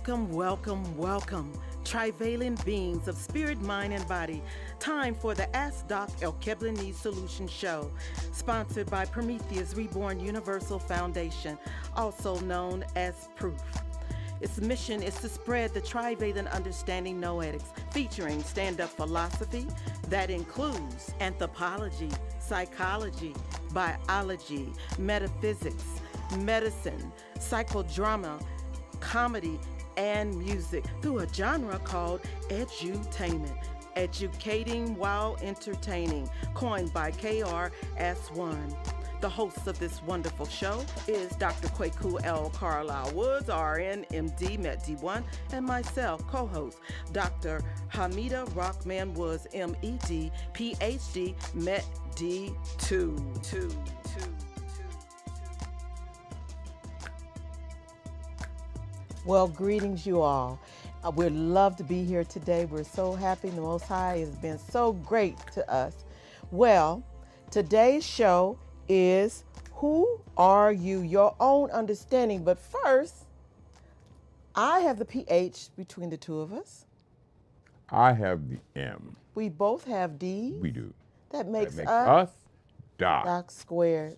Welcome, welcome, welcome, trivalent beings of spirit, mind, and body. Time for the Ask Doc Alkebulanese Solution Show, sponsored by Prometheus Reborn Universal Foundation, also known as Proof. Its mission is to spread the trivalent understanding noetics, featuring stand-up philosophy that includes anthropology, psychology, biology, metaphysics, medicine, psychodrama, comedy, and music through a genre called edutainment, educating while entertaining, coined by KRS-One. The host of this wonderful show is Dr. Kwaku L. Carlisle Woods, RN, MD, MED-D1, and myself, co-host, Dr. Hamida Rockman Woods, MED, PhD, MED-D2. Well, greetings, you all. We'd love to be here today. We're so happy. The Most High has been so great to us. Well, today's show is Who Are You? Your own understanding. But first, I have the PH between the two of us. I have the M. We both have D. We do. That makes us Doc. Doc squared.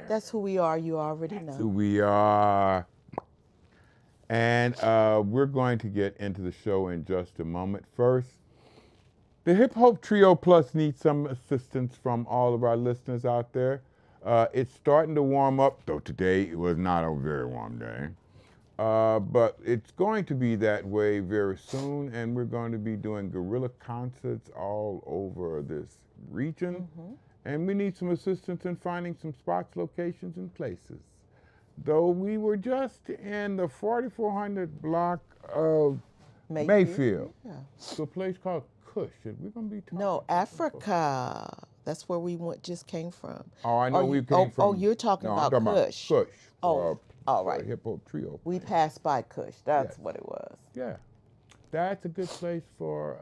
That's who we are. You already know. That's who we are. And we're going to get into the show in just a moment. First, the Hip Hop Trio Plus needs some assistance from all of our listeners out there. It's starting to warm up, though today was not a very warm day. But it's going to be that way very soon, and we're going to be doing guerrilla concerts all over this region. Mm-hmm. And we need some assistance in finding some spots, locations, and places. Though we were just in the 4400 block of Mayfield. Yeah. To a place called Kush. We're going to be talking No, Africa. That's where we just came from. Oh, I know we came from. Oh, you're talking about Kush. Kush. Oh, all right. Hip Hop Trio. We passed by Kush. That's what it was. Yeah. That's a good place for,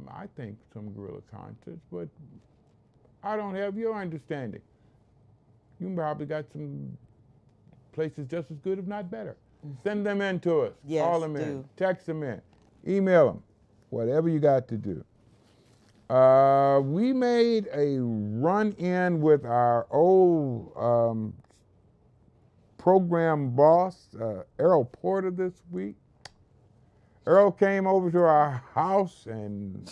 I think, some guerrilla concerts. But I don't have your understanding. You probably got some places just as good, if not better. Send them in to us. Yes, call them in. Text them in. Email them. Whatever you got to do. We made a run-in with our old program boss, Errol Porter, this week. Errol came over to our house, and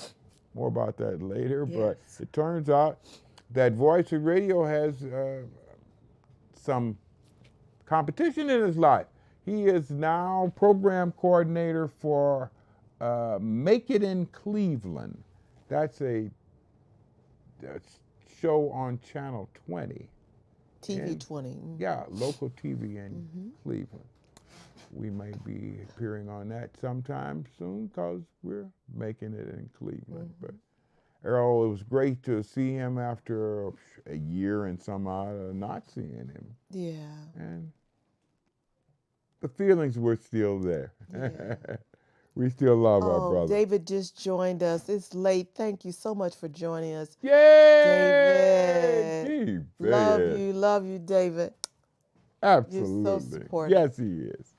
more about that later, but it turns out that Voice of Radio has some competition in his life. He is now program coordinator for Make It in Cleveland. That's a show on Channel 20. TV 20. Yeah, local TV in Cleveland. We may be appearing on that sometime soon because we're making it in Cleveland. But Errol, it was great to see him after a year and some odd of not seeing him. Yeah. And the feelings were still there. Yeah. We still love our brother. David just joined us. It's late. Thank you so much for joining us. Yay! David. Love you, David. Absolutely. You're so supportive. Yes, he is.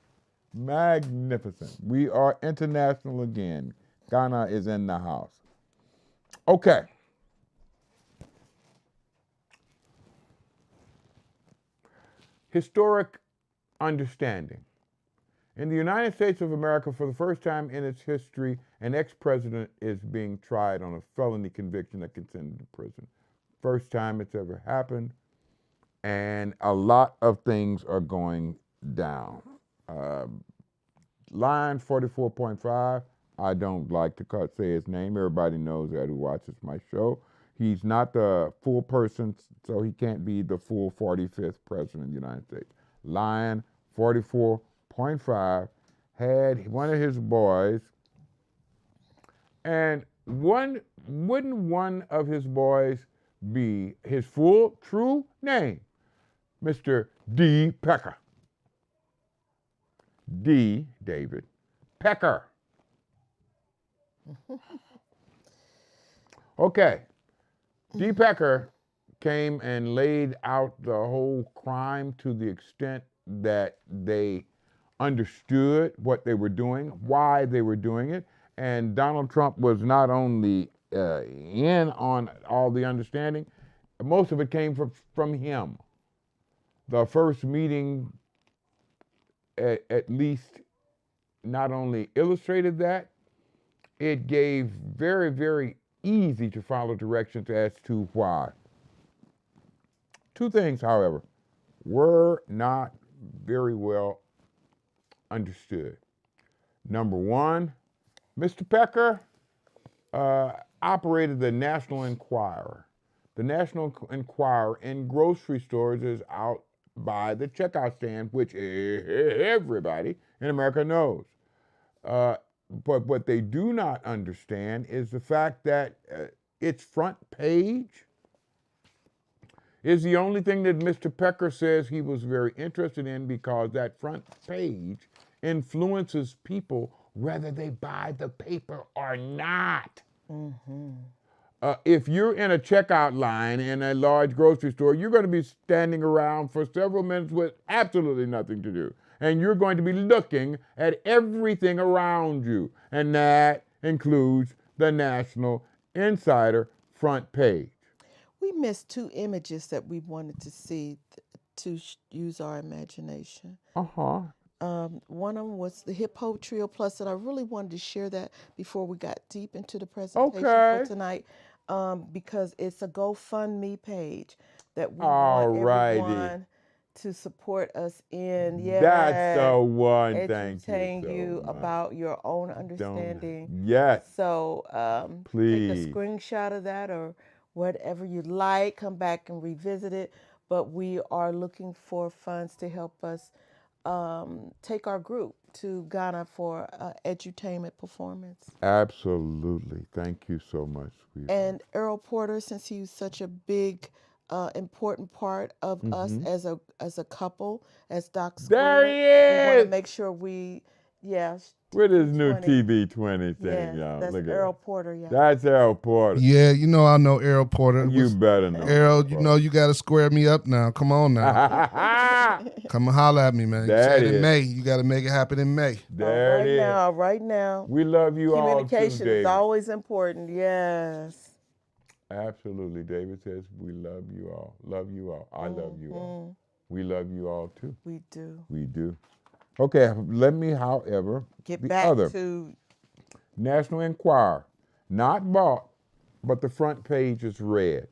Magnificent. We are international again. Ghana is in the house. Okay. Historic understanding. In the United States of America, for the first time in its history, an ex-president is being tried on a felony conviction that can send him to prison. First time it's ever happened, and a lot of things are going down. Line 44.5, I don't like to say his name. Everybody knows that who watches my show. He's not the full person, so he can't be the full 45th president of the United States. Line 44.5 had one of his boys, and wouldn't one of his boys be his full true name? Mr. D. Pecker. D. David Pecker. Okay. D. Pecker came and laid out the whole crime to the extent that they understood what they were doing, why they were doing it. And Donald Trump was not only in on all the understanding, most of it came from him. The first meeting at least not only illustrated that, it gave very, very easy to follow directions as to why. Two things, however, were not very well understood. Number one, Mr. Pecker operated the National Enquirer. The National Enquirer in grocery stores is out by the checkout stand, which everybody in America knows. But what they do not understand is the fact that its front page is the only thing that Mr. Pecker says he was very interested in, because that front page influences people whether they buy the paper or not. Mm-hmm. If you're in a checkout line in a large grocery store, you're going to be standing around for several minutes with absolutely nothing to do. And you're going to be looking at everything around you. And that includes the National Insider front page. We missed two images that we wanted to see to use our imagination. Uh-huh. One of them was the Hip Hop Trio Plus, and I really wanted to share that before we got deep into the presentation for tonight, because it's a GoFundMe page that we want everyone to support us in. Yes, that's the one. Educating you so about your own understanding. Yes. So please take a screenshot of that or whatever you like. Come back and revisit it. But we are looking for funds to help us take our group to Ghana for edutainment performance. Absolutely. Thank you so much, sweetheart. And Errol Porter, since he's such a big, important part of us as a couple, as Doc Square, there he is. We want to is! make sure we, with his new TV20 thing, y'all. That's Look at Errol Porter, yeah. That's Errol Porter. Yeah, you know I know Errol Porter. You better know. Errol, you know you got to square me up now. Come on now. Come and holler at me, man. You said in May. You got to make it happen in May. There it is. Right now. We love you all too, Communication is always important, yes. Absolutely. David says we love you all. Love you all. I love you all. We love you all too. We do. We do. Okay, let me, however, get the back other to National Enquirer, not bought, but the front page is read,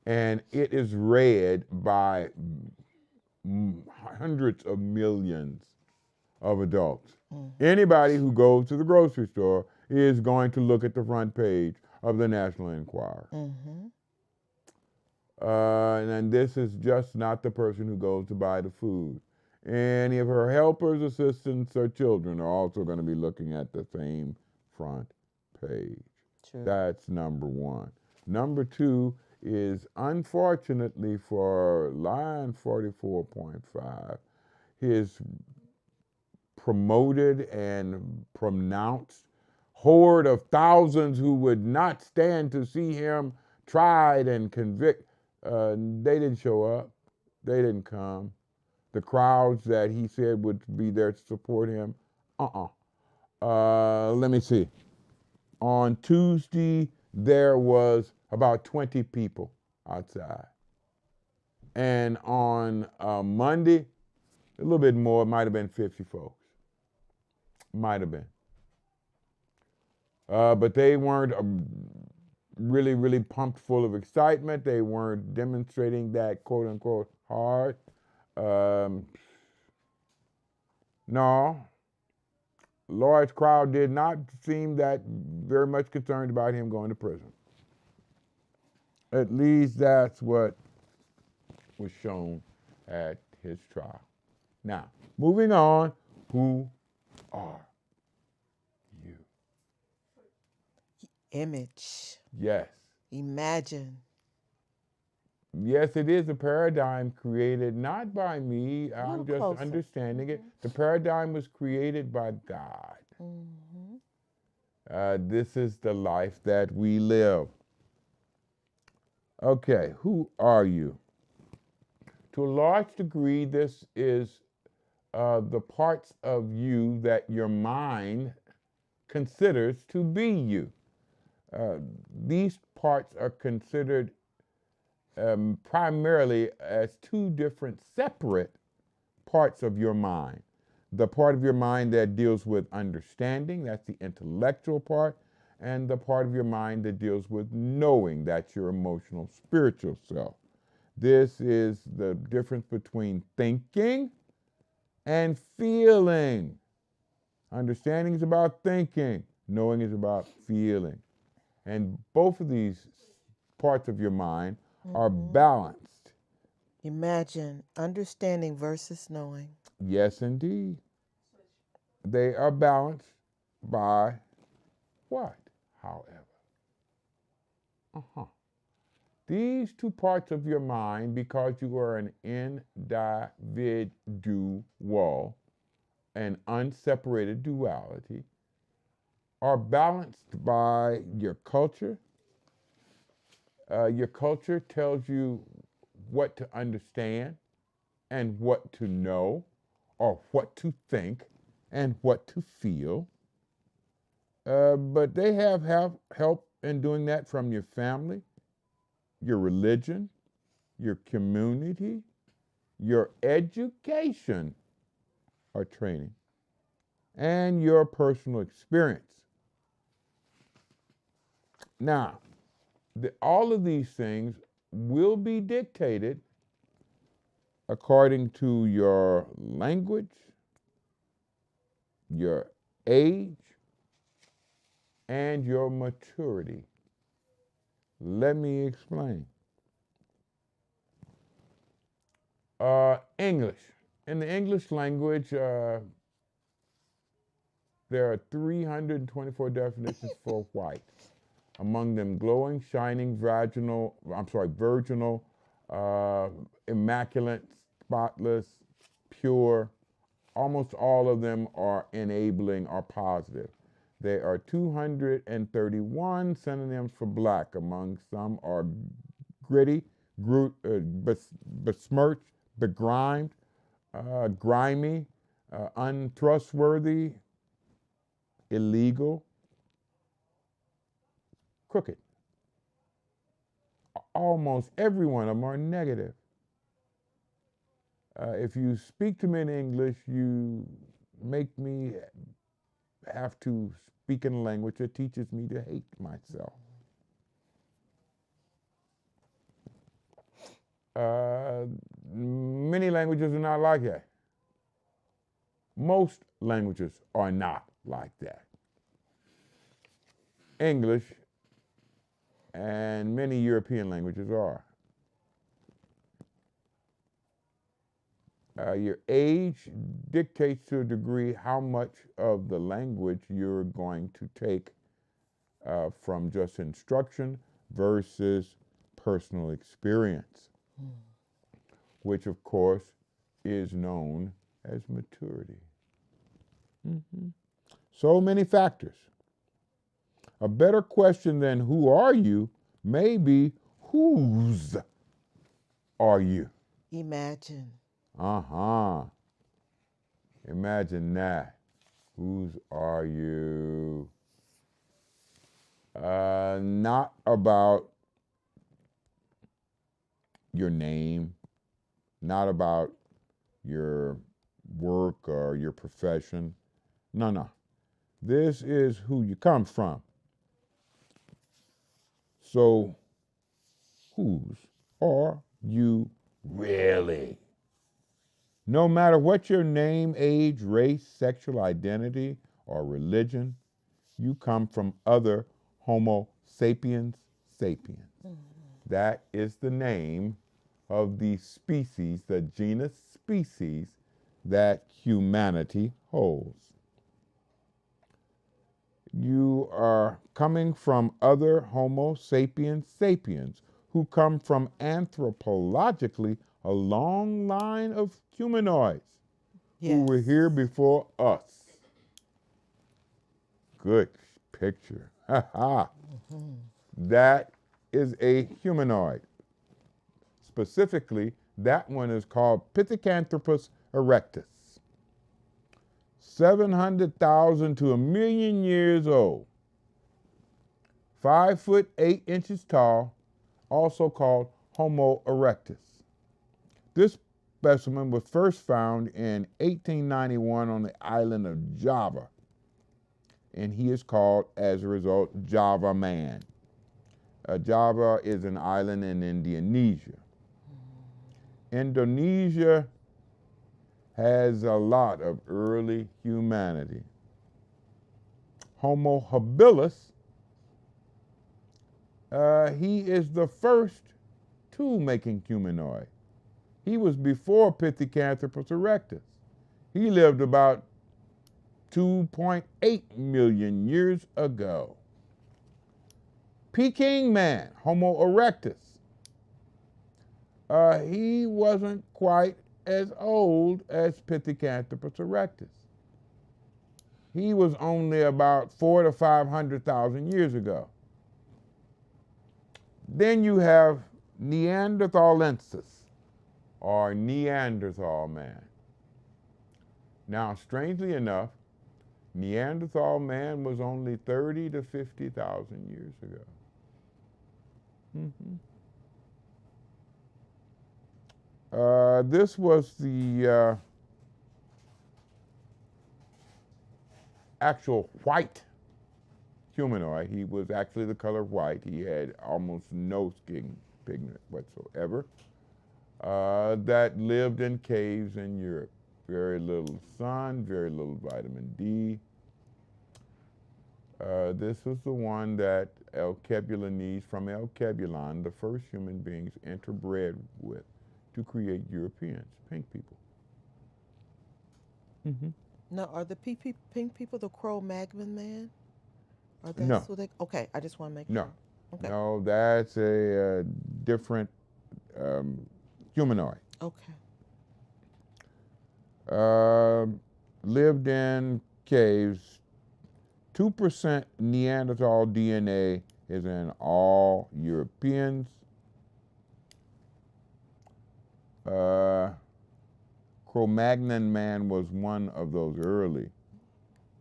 and it is read by hundreds of millions of adults. Anybody who goes to the grocery store is going to look at the front page of the National Enquirer. And this is just not the person who goes to buy the food. Any of her helpers, assistants, or children are also going to be looking at the same front page. True. That's number one. Number two is, unfortunately for line 44.5, his promoted and pronounced horde of thousands who would not stand to see him tried and convicted, they didn't show up. They didn't come. The crowds that he said would be there to support him, let me see. On Tuesday, there was about 20 people outside. And on Monday, a little bit more, it might have been 50 folks. Might have been. But they weren't really, really pumped full of excitement. They weren't demonstrating that quote unquote hard. No, large crowd did not seem that very much concerned about him going to prison. At least that's what was shown at his trial. Now, moving on, who are you? Image. Yes. Imagine. Yes, it is a paradigm created not by me. I'm just closer. understanding it. The paradigm was created by God. This is the life that we live. Okay, who are you? To a large degree, this is the parts of you that your mind considers to be you. These parts are considered primarily as two different separate parts of your mind. The part of your mind that deals with understanding, that's the intellectual part, and the part of your mind that deals with knowing, that's your emotional, spiritual self. This is the difference between thinking and feeling. Understanding is about thinking, knowing is about feeling. And both of these parts of your mind are balanced. Imagine understanding versus knowing. Yes, indeed. They are balanced by what, however? These two parts of your mind, because you are an individual, an unseparated duality, are balanced by your culture. Your culture tells you what to understand and what to know, or what to think and what to feel. But they have help in doing that from your family, your religion, your community, your education or training, and your personal experience. Now, all of these things will be dictated according to your language, your age, and your maturity. Let me explain. English. In the English language, there are 324 definitions for white. Among them, glowing, shining, virginal, immaculate, spotless, pure. Almost all of them are enabling or positive. There are 231 synonyms for black. Among some are gritty, besmirched, begrimed, grimy, untrustworthy, illegal, crooked. Almost every one of them are negative. If you speak to me in English, you make me have to speak in a language that teaches me to hate myself. Many languages are not like that. Most languages are not like that. English and many European languages are. Your age dictates to a degree how much of the language you're going to take from just instruction versus personal experience, which of course is known as maturity. So many factors. A better question than who are you may be whose are you? Imagine. Imagine that. Whose are you? Not about your name, not about your work or your profession. No. This is who you come from. So, whose are you really? No matter what your name, age, race, sexual identity, or religion, you come from other Homo sapiens sapiens. That is the name of the species, the genus species that humanity holds. You are coming from other Homo sapiens sapiens who come from anthropologically a long line of humanoids who were here before us. Good picture. That is a humanoid. Specifically, that one is called Pithecanthropus erectus. 700,000 to 1,000,000 years old. 5 foot 8 inches tall, also called Homo erectus. This specimen was first found in 1891 on the island of Java, and he is called, as a result, Java Man. Java is an island in Indonesia. Indonesia has a lot of early humanity. Homo habilis, he is the first tool-making humanoid. He was before Pithecanthropus erectus. He lived about 2.8 million years ago. Peking man, Homo erectus. He wasn't quite as old as Pithecanthropus erectus. He was only about 400,000 to 500,000 years ago. Then you have Neanderthalensis, or Neanderthal man. Now, strangely enough, Neanderthal man was only 30 to 50,000 years ago. This was the actual white humanoid. He was actually the color white. He had almost no skin pigment whatsoever. That lived in caves in Europe. Very little sun, very little vitamin D. This was the one that Alkebulanese, from Alkebulan, the first human beings interbred with to create Europeans, pink people. Now, are the pink people the Cro-Magnon man? Or that's No. who they, okay, I just want to make No. sure. Okay. No, that's a different humanoid. Okay. Lived in caves. 2% Neanderthal DNA is in all Europeans. Cro-Magnon man was one of those early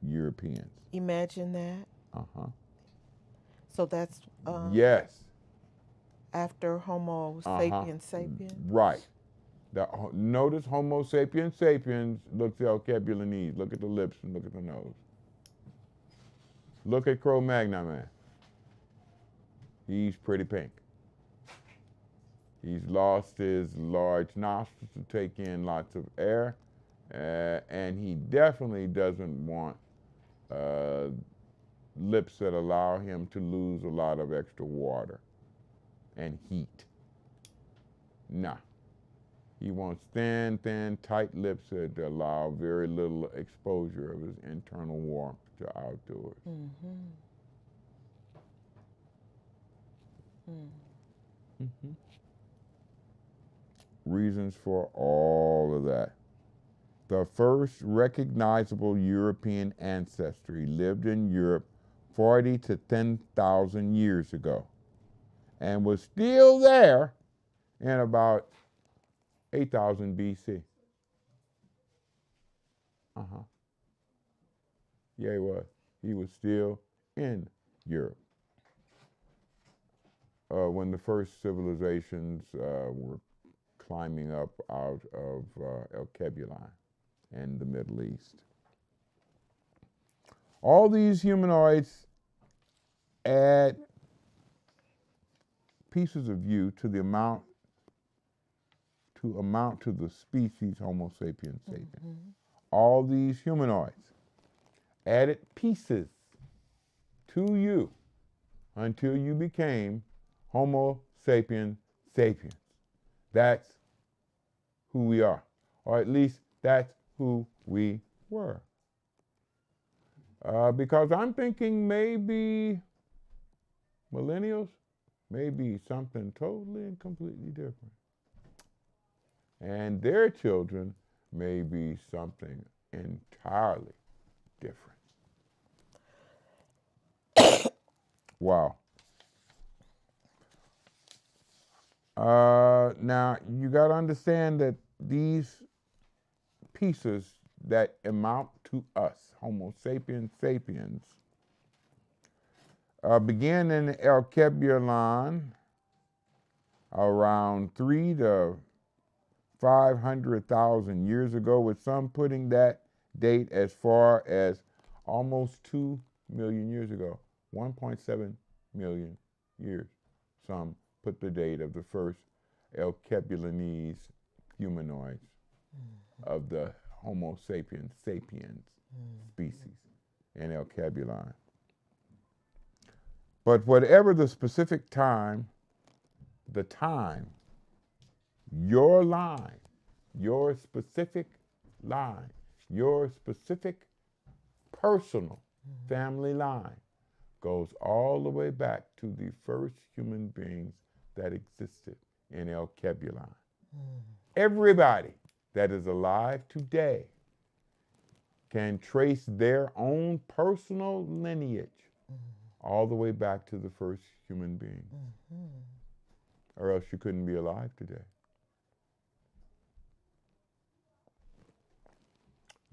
Europeans. Imagine that. So that's Yes. after Homo sapiens sapiens. Right. Notice Homo sapiens sapiens looks Alkebulanese. Look at the lips and look at the nose. Look at Cro-Magnon man. He's pretty pink. He's lost his large nostrils to take in lots of air, and he definitely doesn't want lips that allow him to lose a lot of extra water and heat. Nah. He wants thin, tight lips that allow very little exposure of his internal warmth to outdoors. Reasons for all of that. The first recognizable European ancestry lived in Europe 40 to 10,000 years ago and was still there in about 8,000 BC. Yeah, he was. He was still in Europe when the first civilizations were climbing up out of Alkebulan and the Middle East. All these humanoids add pieces of you to the amount to the species Homo sapiens sapiens. All these humanoids added pieces to you until you became Homo sapiens sapiens. That's who we are, or at least that's who we were. Because I'm thinking maybe millennials may be something totally and completely different. And their children may be something entirely different. Wow. Now, you got to understand that these pieces that amount to us, Homo sapiens sapiens, began in Alkebulan around 3 to 500,000 years ago, with some putting that date as far as almost 2 million years ago, 1.7 million years. Some put the date of the first Alkebulanese humanoids of the Homo sapiens sapiens species in Alkebulan. But whatever the specific time, your line, your specific line, your specific personal family line goes all the way back to the first human beings that existed in Alkebulan. Everybody that is alive today can trace their own personal lineage all the way back to the first human being. Or else you couldn't be alive today.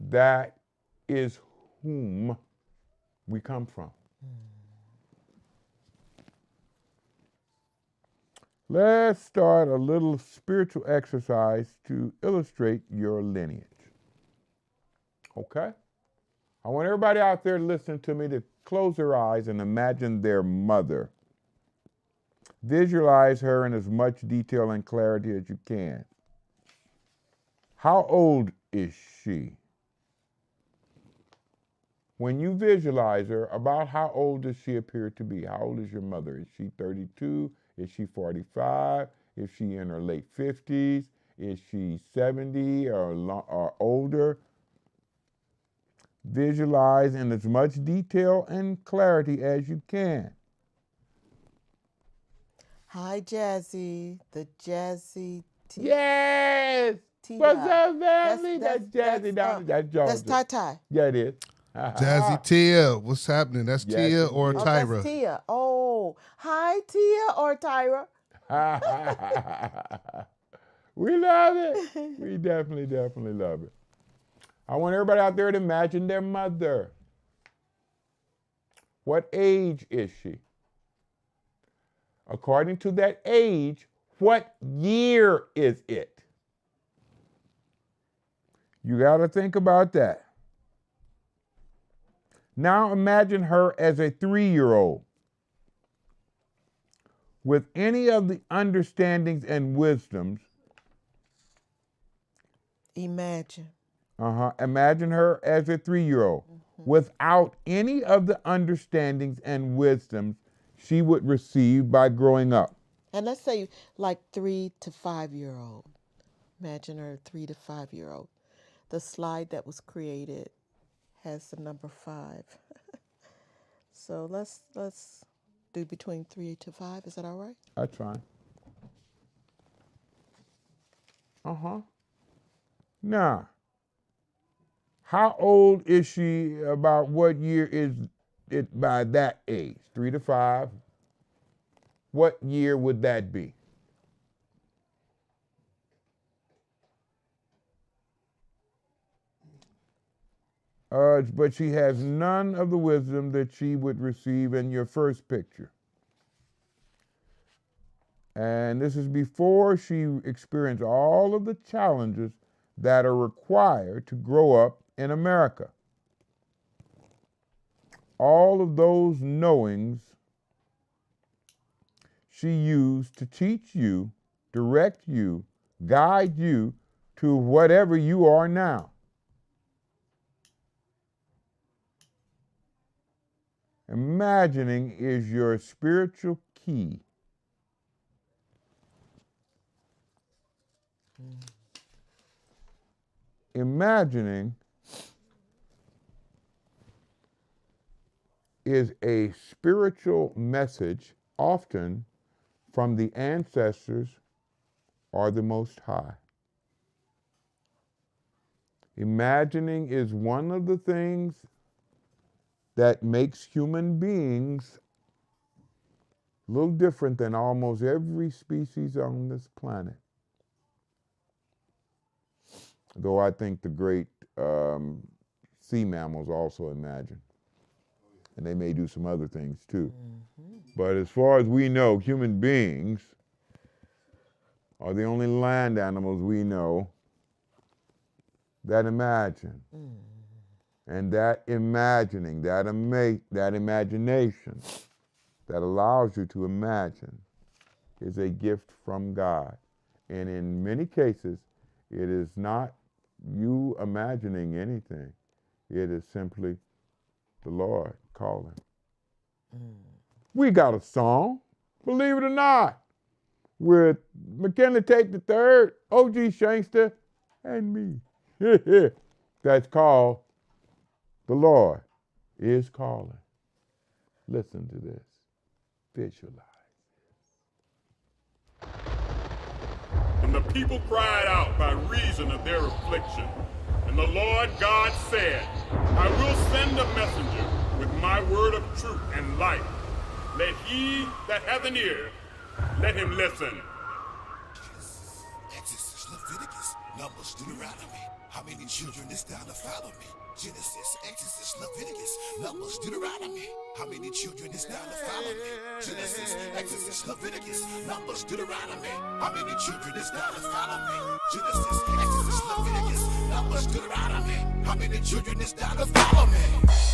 That is whom we come from. Let's start a little spiritual exercise to illustrate your lineage. Okay? I want everybody out there listening to me to close their eyes and imagine their mother. Visualize her in as much detail and clarity as you can. How old is she? When you visualize her, about how old does she appear to be? How old is your mother? Is she 32? Is she 45? Is she in her late 50s? Is she 70 or older? Visualize in as much detail and clarity as you can. Hi, Jazzy, the Jazzy T. Yes! T- What's up, family? That's Jazzy down. That's Georgia. That's Tai. Yeah, it is. Jazzy Tia, what's happening? That's Yes, Tia or indeed. Tyra? That's Tia. Oh, hi, Tia or Tyra. We love it. We definitely love it. I want everybody out there to imagine their mother. What age is she? According to that age, what year is it? You got to think about that. Now imagine her as a 3-year-old with any of the understandings and wisdoms. Imagine. Imagine her as a 3-year-old without any of the understandings and wisdoms she would receive by growing up. And let's say like 3 to 5-year-old. Imagine her 3 to 5-year-old. The slide that was created has the number 5. So let's do between 3 to 5. Is that all right? That's fine. Now, how old is she? About what year is it by that age? 3 to 5. What year would that be? But she has none of the wisdom that she would receive in your first picture. And this is before she experienced all of the challenges that are required to grow up in America. All of those knowings she used to teach you, direct you, guide you to whatever you are now. Imagining is your spiritual key. Imagining is a spiritual message, often from the ancestors or the Most High. Imagining is one of the things that makes human beings a little different than almost every species on this planet. Though I think the great sea mammals also imagine. And they may do some other things too. But as far as we know, human beings are the only land animals we know that imagine. And that imagining, that imagination that allows you to imagine is a gift from God. And in many cases, it is not you imagining anything. It is simply the Lord calling. We got a song, believe it or not, with McKinley Tate III, O.G. Shankster, and me. That's called The Lord is Calling. Listen to this. Visualize. And the people cried out by reason of their affliction. And the Lord God said, I will send a messenger with my word of truth and life. Let he that hath an ear, let him listen. Exodus, Leviticus, Numbers, Deuteronomy. How many children is down to follow me? Genesis, Exodus, Leviticus, Numbers, Deuteronomy. How many children is down to follow me? Genesis, Exodus, Leviticus, Numbers, Deuteronomy. How many children is down to follow me? Genesis, Exodus, Leviticus, Numbers, Deuteronomy. How many children is down to follow me?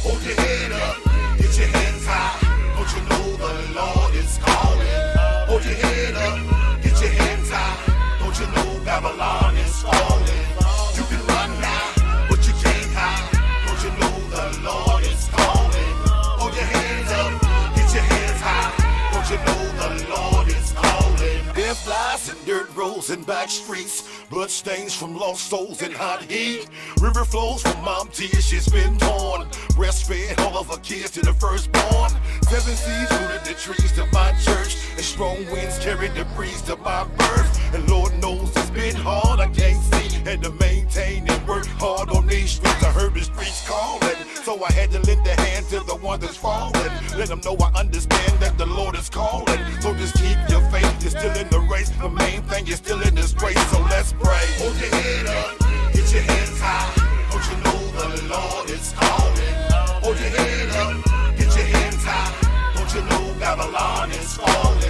Hold your head up, get your hands high. Don't you know the Lord is calling? Hold your head up, get your hands high. Don't you know Babylon is falling? You can run now, but you can't hide. Don't you know the Lord is calling? Hold your hands up, get your hands high. Don't you know the Lord is calling? Death lies in dirt roads and back streets. Blood stains from lost souls in hot heat. River flows from mom tears, she's been torn. Breastfed all of her kids to the firstborn. 7 seas rooted the trees to my church. And strong winds carried the breeze to my birth. And Lord knows it's been hard, I can't see. Had to maintain and work hard on these streets. I heard the streets calling, so I had to lend a hand to the one that's falling. Let them know I understand that the Lord is calling. So just keep your faith, you're still in the race. The main thing, you're still in this grace, so let's pray. Hold your head up, get your hands high. Don't you know the Lord is calling? Hold your head up, get your hands high. Don't you know Babylon is falling?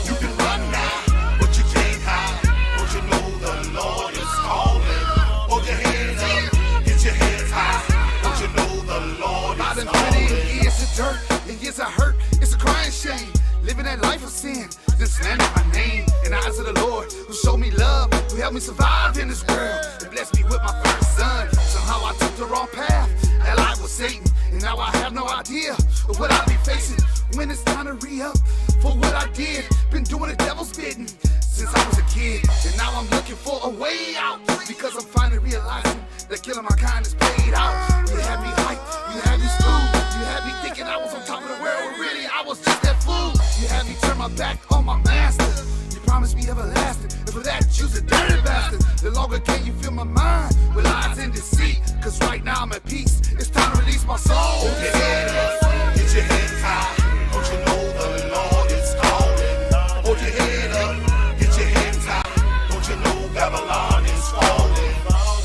You can run now, but you can't hide. Don't you know the Lord is calling? Hold your hands up, get your hands high. Don't you know the Lord is calling? 20 years of dirt and years of hurt, it's a crying shame. Living that life of sin, then slander my name in the eyes of the Lord, who showed me love, who helped me survive in this world, and blessed me with my first son. Somehow I took the wrong path, that life was Satan, and now I have no idea of what I'll be facing when it's time to re-up for what I did. Been doing the devil's bidding since I was a kid, and now I'm looking for a way out, because I'm finally realizing that killing my kind is paid out. You had me hyped, you had me screwed, you had me thinking I was on top of the world, when really I was just that fool. You had me turn my back on my master. You promised me everlasting, and for that you's a dirty bastard. The longer can you fill my mind with lies and deceit? Cause right now I'm at peace, it's time to release my soul. Hold your head up, get your hands high. Don't you know the Lord is calling? Hold your head up, get your hands high. Don't you know Babylon is falling?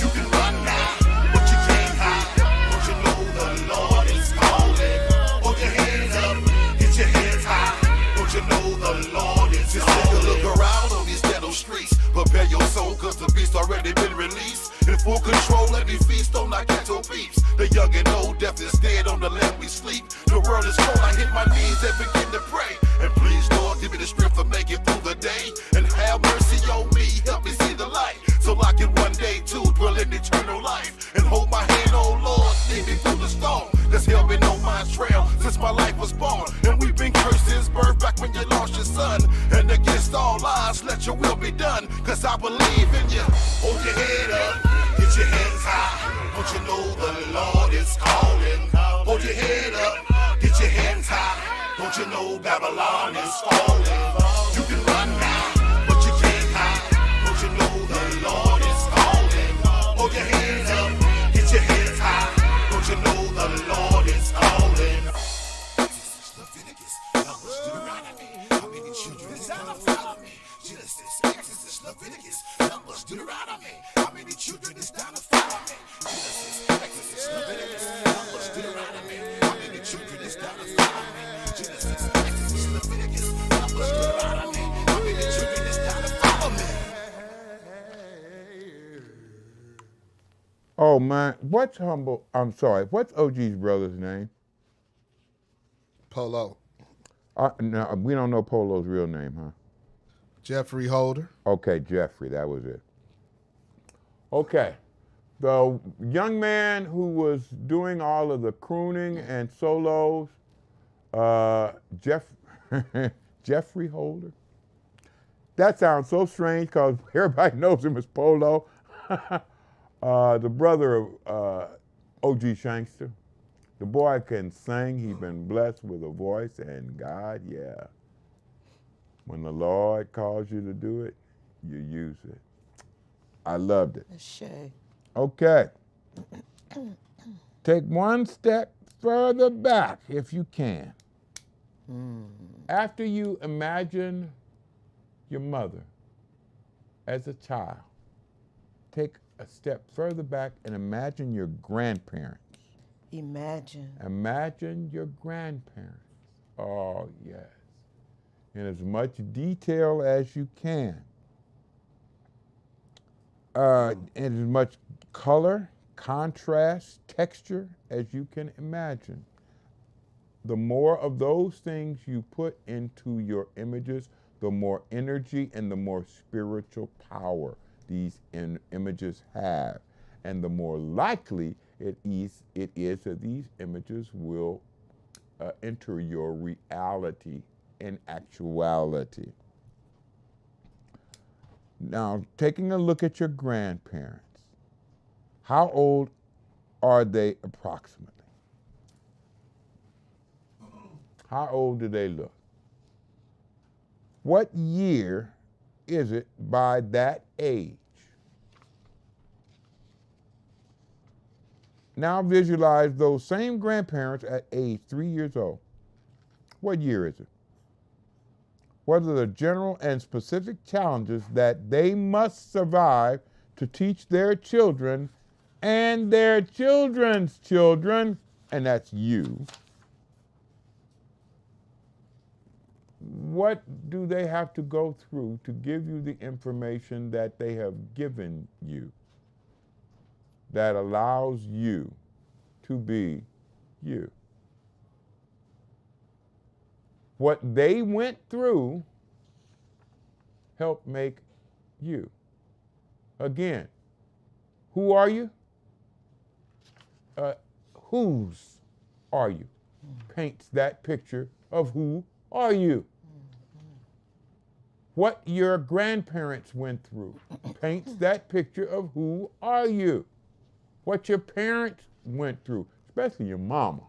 You can run now, but you can't hide. Don't you know the Lord is calling? Hold your hands up, get your hands high. Don't you know the Lord is just calling? Just take a look around on these ghetto streets. Prepare your soul, cause the beast already been released. In full control, let me feast on our ghetto peeps. The young and old, death is dead on the land we sleep. The world is cold, I hit my knees and begin to pray. And please, Lord, give me the strength to make it through the day. And have mercy on me, help me see the light. So I can one day too dwell in eternal life. And hold my hand, oh Lord, lead me through the storm. Cause hell been on my trail since my life was born. And we've been cursed since birth, back when you lost your son. And against all odds, let your will be done. Cause I believe in you. Hold your head up, get your hands high. Don't you know the Lord is calling? Hold your head up, get your hands high. Don't you know Babylon is falling? You can run now, but you can't hide. Don't you know the Lord is calling? Hold your hands up, get your hands high. Don't you know the Lord is calling? Exodus, Leviticus, Numbers, Deuteronomy. How many children is down to follow me? Genesis, Exodus, Leviticus, Numbers, Deuteronomy. How many children is down to follow me? Genesis, Oh, man. What's what's OG's brother's name? Polo. No, we don't know Polo's real name, huh? Jeffrey Holder. Okay, Jeffrey, that was it. Okay. The young man who was doing all of the crooning and solos, Jeffrey Holder. That sounds so strange because everybody knows him as Polo. The brother of O.G. Shankster. The boy can sing. He's been blessed with a voice, and God, yeah. When the Lord calls you to do it, you use it. I loved it. Shay. Okay. Take one step further back if you can. After you imagine your mother as a child, take a step further back and imagine your grandparents. Imagine your grandparents. Oh, yes. In as much detail as you can. In as much color, contrast, texture as you can imagine. The more of those things you put into your images, the more energy and the more spiritual power these images have. And the more likely it is that these images will enter your reality in actuality. Now, taking a look at your grandparents, how old are they approximately? How old do they look? What year is it by that age? Now visualize those same grandparents at age 3 years old. What year is it? What are the general and specific challenges that they must survive to teach their children and their children's children, and that's you? What do they have to go through to give you the information that they have given you that allows you to be you? What they went through helped make you. Again, who are you? Whose are you? Paints that picture of who are you. What your grandparents went through paints that picture of who are you. What your parents went through, especially your mama,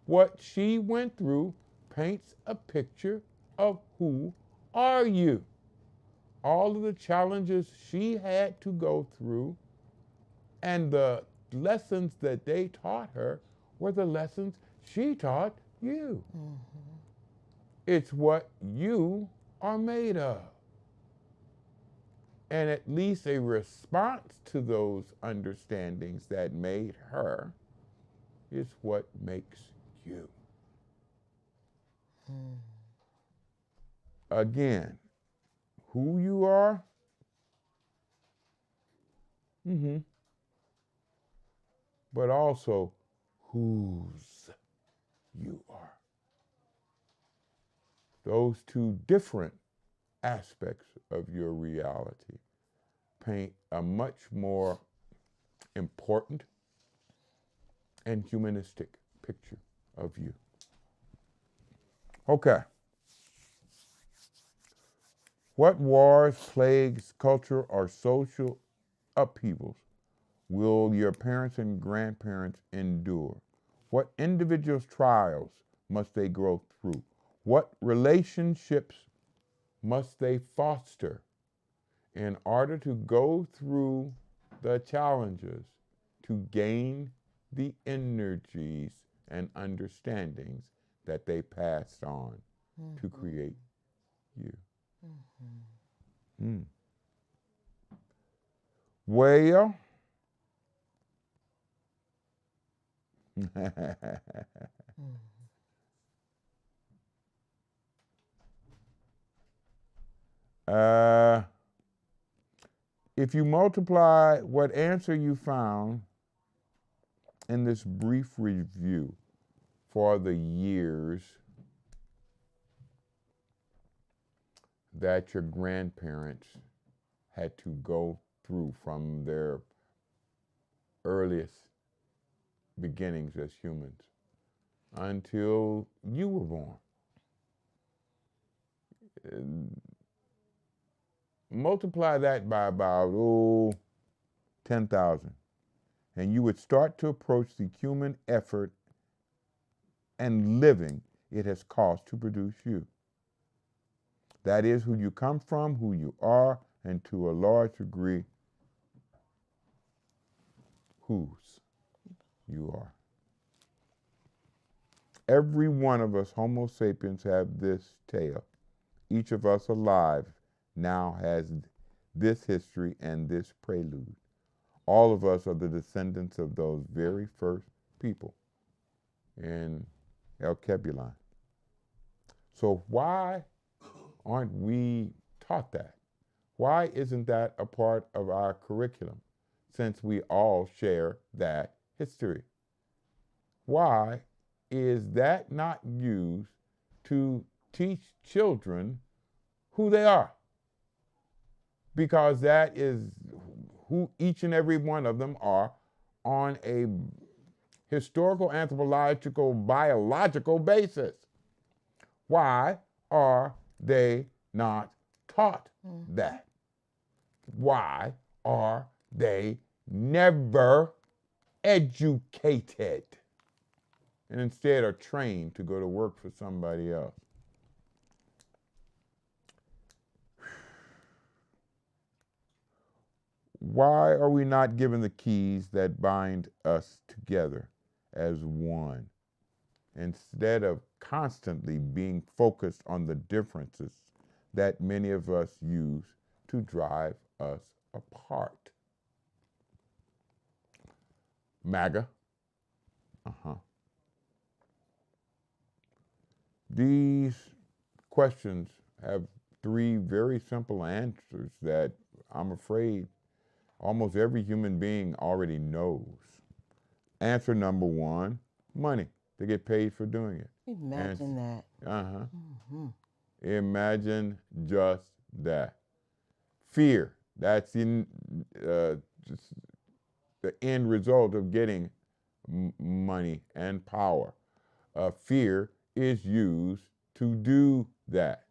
what she went through paints a picture of who are you. All of the challenges she had to go through and the lessons that they taught her were the lessons she taught you. It's what you are made of. And at least a response to those understandings that made her is what makes you. Again, who you are, but also whose you are. Those two different aspects of your reality paint a much more important and humanistic picture of you. Okay. What wars, plagues, culture, or social upheavals will your parents and grandparents endure? What individuals' trials must they go through? What relationships must they foster in order to go through the challenges to gain the energies and understandings that they passed on to create you? Well, If you multiply what answer you found in this brief review for the years that your grandparents had to go through from their earliest beginnings as humans until you were born. Multiply that by about 10,000, and you would start to approach the human effort and living it has cost to produce you. That is who you come from, who you are, and to a large degree, whose you are. Every one of us, Homo sapiens, have this tale. Each of us alive now has this history and this prelude. All of us are the descendants of those very first people in Alkebulanese. So why aren't we taught that? Why isn't that a part of our curriculum, since we all share that history? Why is that not used to teach children who they are? Because that is who each and every one of them are on a historical, anthropological, biological basis. Why are they not taught that? Why are they never educated and instead are trained to go to work for somebody else? Why are we not given the keys that bind us together as one, instead of constantly being focused on the differences that many of us use to drive us apart? MAGA. These questions have three very simple answers that I'm afraid almost every human being already knows. Answer number one, money. They get paid for doing it. Imagine that. Imagine just that. Fear. That's just the end result of getting money and power. Fear is used to do that.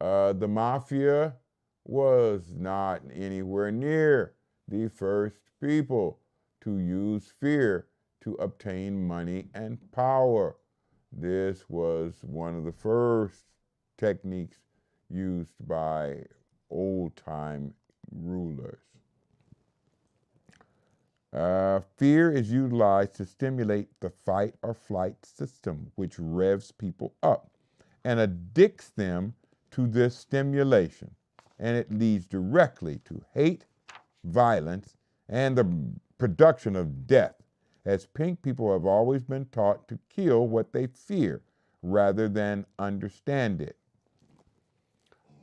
The mafia was not anywhere near the first people to use fear to obtain money and power. This was one of the first techniques used by old-time rulers. Fear is utilized to stimulate the fight or flight system, which revs people up and addicts them to this stimulation. And it leads directly to hate, violence, and the production of death, as pink people have always been taught to kill what they fear rather than understand it.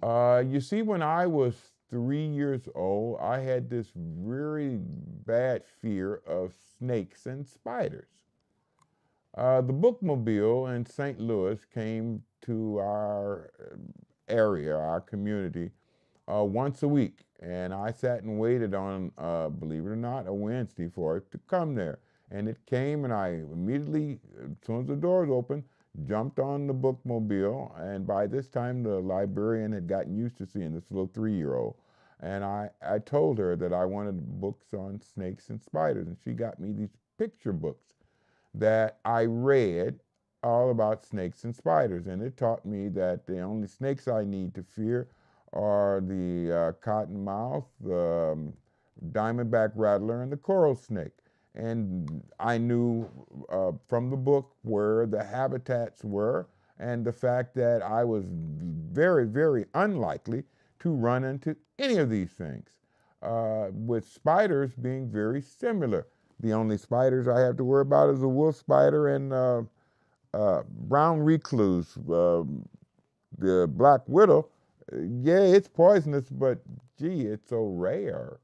You see, when I was 3 years old, I had this very bad fear of snakes and spiders. The bookmobile in St. Louis came to our area, our community, once a week. And I sat and waited on, believe it or not, a Wednesday for it to come there. And it came, and I immediately, as soon as the doors opened, jumped on the bookmobile. And by this time, the librarian had gotten used to seeing this little 3-year-old. And I told her that I wanted books on snakes and spiders. And she got me these picture books that I read all about snakes and spiders. And it taught me that the only snakes I need to fear are the cottonmouth, the diamondback rattler, and the coral snake. And I knew from the book where the habitats were and the fact that I was very, very unlikely to run into any of these things, with spiders being very similar. The only spiders I have to worry about is a wolf spider and brown recluse. The black widow, yeah, it's poisonous, but gee, it's so rare.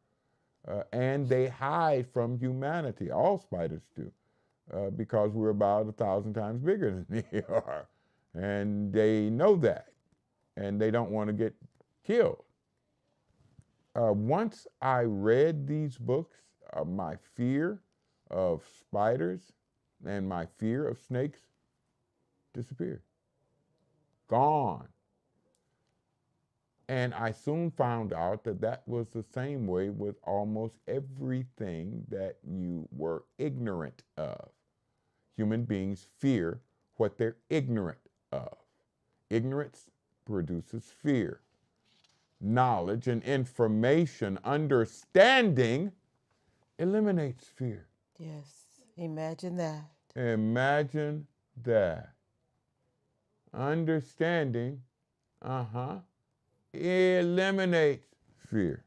And they hide from humanity. All spiders do, because we're about 1,000 times bigger than they are. And they know that, and they don't want to get killed. Once I read these books, my fear of spiders and my fear of snakes disappeared. Gone. And I soon found out that that was the same way with almost everything that you were ignorant of. Human beings fear what they're ignorant of. Ignorance produces fear. Knowledge and information, understanding, eliminates fear. Yes, imagine that. Imagine that. Understanding, eliminates fear.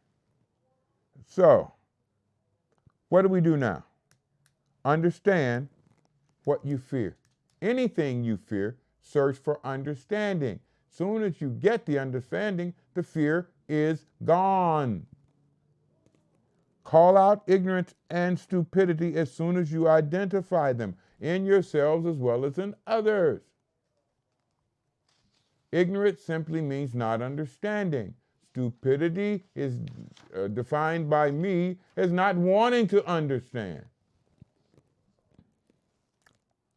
So, what do we do now? Understand what you fear. Anything you fear, search for understanding. Soon as you get the understanding, the fear is gone. Call out ignorance and stupidity as soon as you identify them, in yourselves as well as in others. Ignorance simply means not understanding. Stupidity is defined by me as not wanting to understand.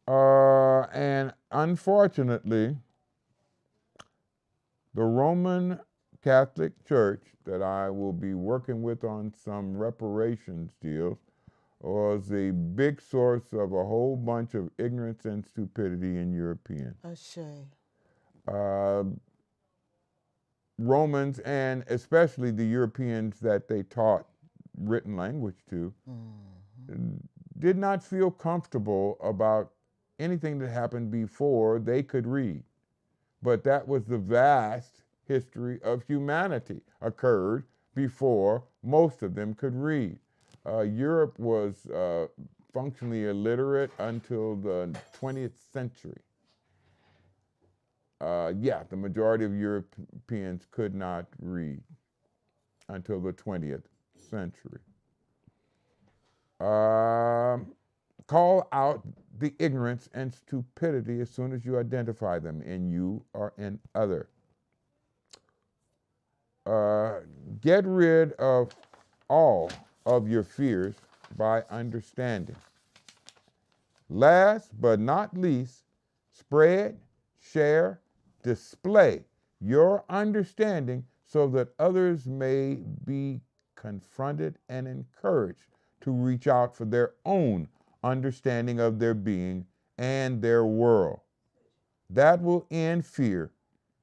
And unfortunately, the Roman Catholic Church that I will be working with on some reparations deals was a big source of a whole bunch of ignorance and stupidity in Europeans. A shame. Romans, and especially the Europeans that they taught written language to, did not feel comfortable about anything that happened before they could read. But that was the vast history of humanity occurred before most of them could read. Europe was functionally illiterate until the 20th century. The majority of Europeans could not read until the 20th century. Call out the ignorance and stupidity as soon as you identify them in you or in other. Get rid of all of your fears by understanding. Last but not least, spread, share, display your understanding so that others may be confronted and encouraged to reach out for their own understanding of their being and their world. That will end fear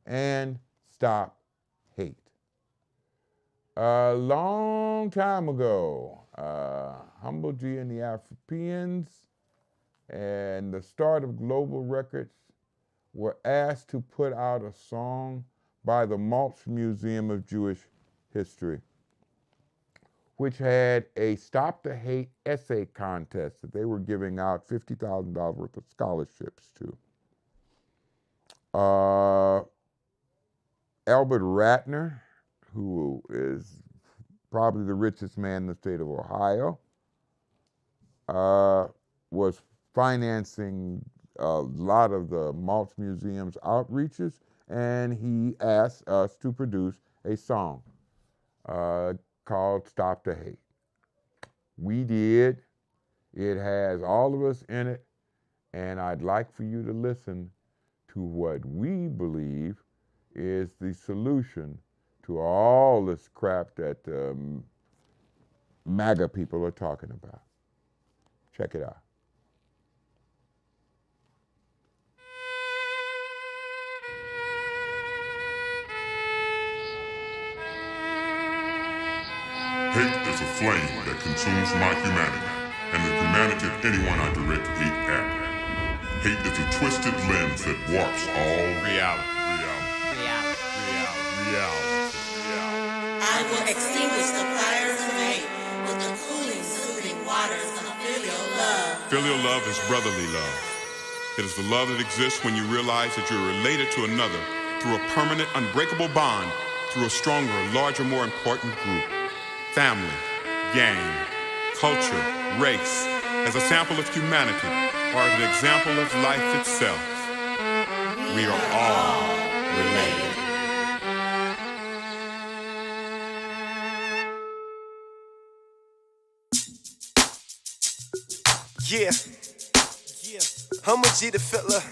and stop hate. A long time ago, Humble G and the Africans and the start of Global Records were asked to put out a song by the Maltz Museum of Jewish History, which had a Stop the Hate essay contest that they were giving out $50,000 worth of scholarships to. Albert Ratner, who is probably the richest man in the state of Ohio, was financing a lot of the Maltz Museum's outreaches, and he asked us to produce a song called Stop the Hate. We did. It has all of us in it, and I'd like for you to listen to what we believe is the solution to all this crap that MAGA people are talking about. Check it out. Hate is a flame that consumes my humanity, and the humanity of anyone I direct hate at. Hate is a twisted lens that warps all reality. I will extinguish the fires of hate with the cooling, soothing waters of filial love. Filial love is brotherly love. It is the love that exists when you realize that you're related to another through a permanent, unbreakable bond, through a stronger, larger, more important group. Family, gang, culture, race, as a sample of humanity, or as an example of life itself. We are all related. Yeah. I'm a G the Fiddler.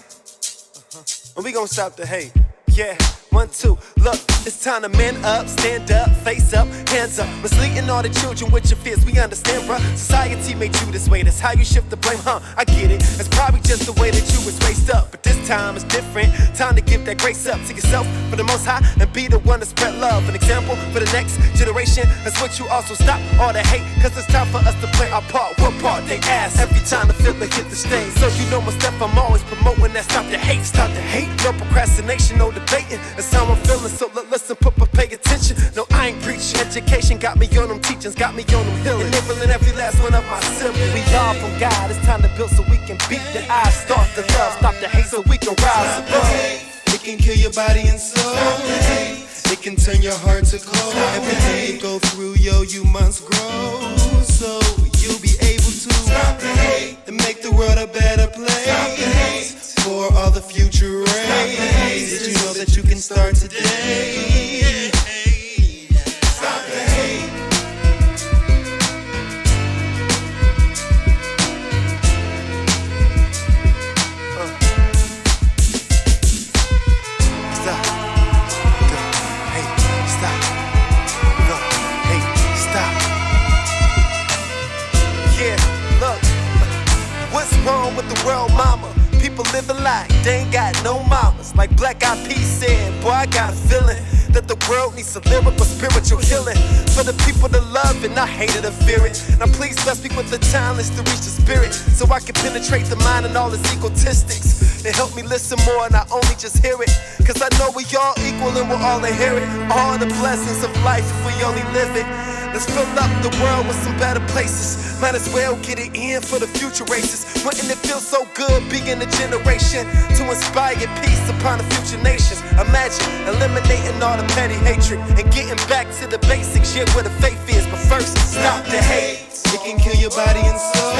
And we gon' stop the hate. Yeah. 1, 2, look, it's time to man up, stand up, face up, hands up. Misleading all the children with your fears, we understand, bruh. Society made you this way, that's how you shift the blame, huh? I get it, it's probably just the way that you was raised up. But this time it's different, time to give that grace up to yourself for the most high and be the one to spread love. An example for the next generation, that's what you also stop all the hate. Cause it's time for us to play our part, what part they ask every time the fiddler hit the stage. So you know my step, I'm always promoting that stop the hate, stop the hate. No procrastination, no debating. That's how I'm feeling, so listen, pay attention. No, I ain't preaching. Education got me on them teachings, got me on them healing. Enabling every last one of my siblings. We all from God, it's time to build so we can beat the odds. Start the love, stop the hate so we can rise above. It can kill your body and soul. It can turn your heart to cold. Every day you go through, yo, you must grow. So you'll be able to stop the hate and make the world a better place for all the future race. Did you know that you can start today? Stop the hate. Stop. Go. Hey, stop. Go. Hey, stop. Yeah, look. What's wrong with the world, mama? People living like they ain't got no mamas. Like Black Eyed Peas said, boy, I got a feeling that the world needs some lyrical spiritual healing for the people to love and not hate it or fear it. Now please bless me with the talents to reach the spirit so I can penetrate the mind and all its egotistics and help me listen more and not only just hear it. Cause I know we all equal and we'll all inherit all the blessings of life if we only live it. Let's fill up the world with some better places. Might as well get it in for the future races. Wouldn't it feel so good being a generation to inspire peace upon the future nations? Imagine eliminating all the petty hatred and getting back to the basics, shit where the faith is. But first, stop the hate. It can kill your body and soul.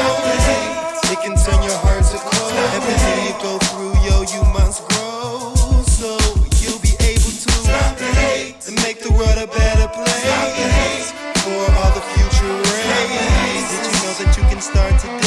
It can turn your heart to cold. Every day you go through, yo, you must grow. So you'll be able to stop the hate and make the world a better place for all the future race. Did you know that you can start today?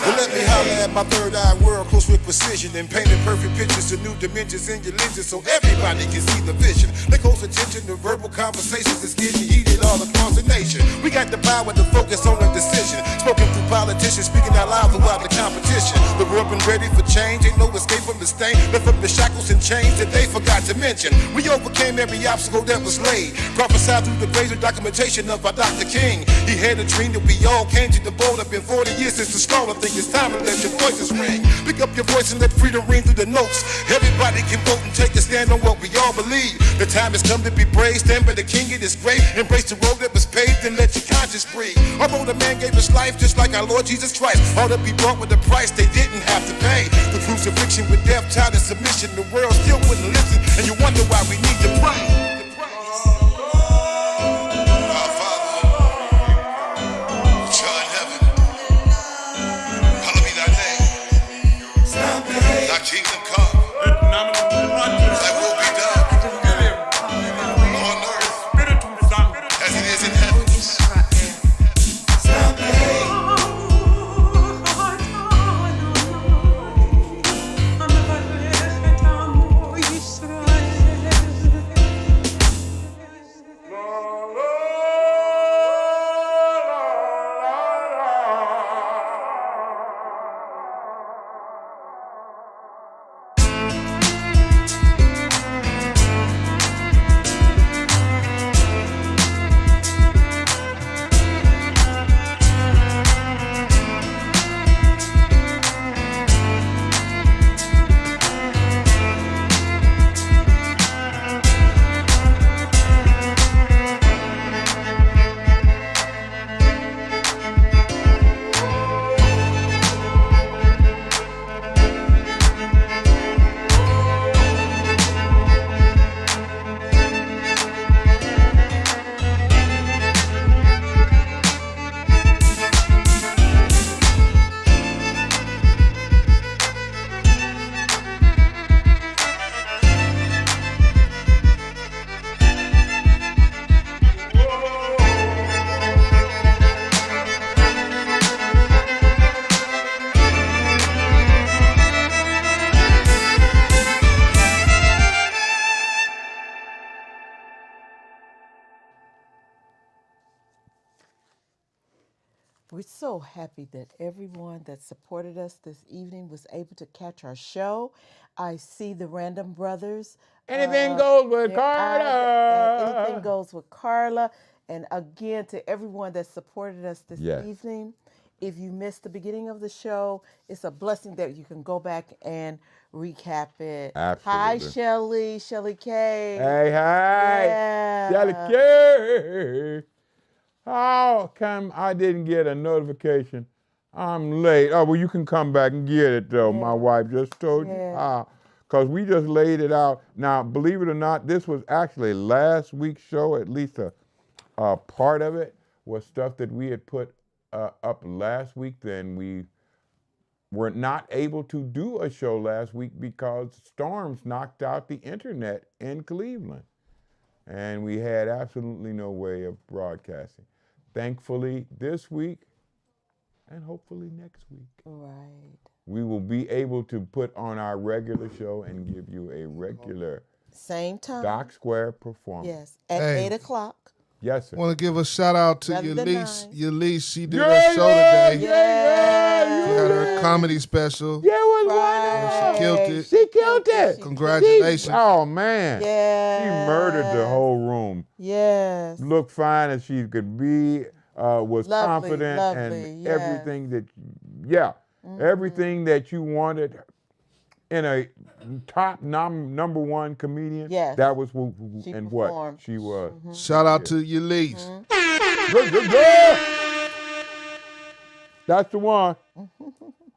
Well, let me holler at my third eye world, close with precision, and painting perfect pictures to new dimensions in your lenses so everybody can see the vision. They close attention to verbal conversations that's getting heated all across the nation. We got the power to focus on a decision, spoken through politicians, speaking out loud throughout the competition. The world been ready for change, ain't no escape from the stain. Lift up the shackles and chains that they forgot to mention. We overcame every obstacle that was laid, prophesied through the graves of documentation of our Dr. King. He had a dream that we all came to the boat. Up in 40 years since the start. I think it's time to let your voices ring. Pick up your voice and let freedom ring through the notes. Everybody can vote and take a stand on what we all believe. The time has come to be brave, stand by the king, it is great. Embrace the road that was paved and let your conscience breathe. Although the man gave his life just like our Lord Jesus Christ, all that be bought with a price they didn't have to pay. The crucifixion with death, tied in submission, the world still wouldn't listen, and you wonder why we need to pray. Kingdom come, thy will be done on earth as it is in heaven. We're so happy that everyone that supported us this evening was able to catch our show. I see the Random Brothers. Anything goes with Carla. Anything goes with Carla. And again, to everyone that supported us this evening, if you missed the beginning of the show, it's a blessing that you can go back and recap it. Absolutely. Hi, Shelly K. Hey, Yeah. Shelly K. How come I didn't get a notification? I'm late. Oh, well, you can come back and get it, though. My wife just told you how. Because we just laid it out. Now, believe it or not, this was actually last week's show. At least a part of it was stuff that we had put up last week. Then we were not able to do a show last week because storms knocked out the internet in Cleveland. And we had absolutely no way of broadcasting. Thankfully, this week, and hopefully next week, we will be able to put on our regular show and give you a regular same time Dock Square performance. Yes, at 8 o'clock. Yes, sir. Want to give a shout out to Rather than Yolise. She did her show today. She had her comedy special. Yeah, it was She killed it. She killed it. Congratulations. Oh, man. Yeah. She murdered the whole room. Yes. Looked fine as she could be, was Lovely, confident, and everything that, everything that you wanted in a top number one comedian. Yes. That was She and performed. what she was. Shout out to Yolise. That's the one.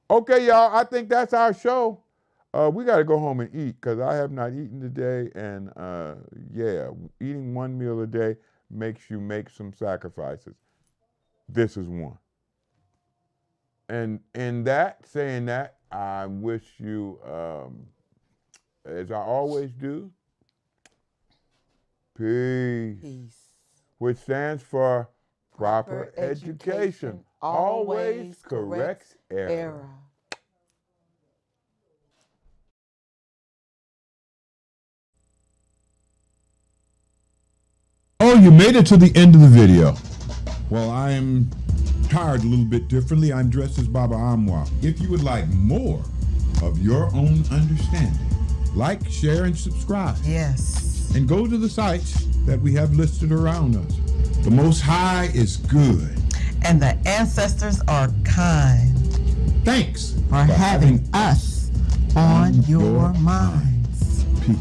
Okay, y'all, I think that's our show. We got to go home and eat because I have not eaten today. And eating one meal a day makes you make some sacrifices. This is one. And in saying that, I wish you, as I always do, peace. Which stands for proper education. Always corrects error. Oh, you made it to the end of the video. Well, I am tired a little bit differently. I'm dressed as Baba Amwa. If you would like more of your own understanding, like, share, and subscribe. Yes. And go to the sites that we have listed around us. The Most High is good. And the ancestors are kind. Thanks for having us on your minds. Peace.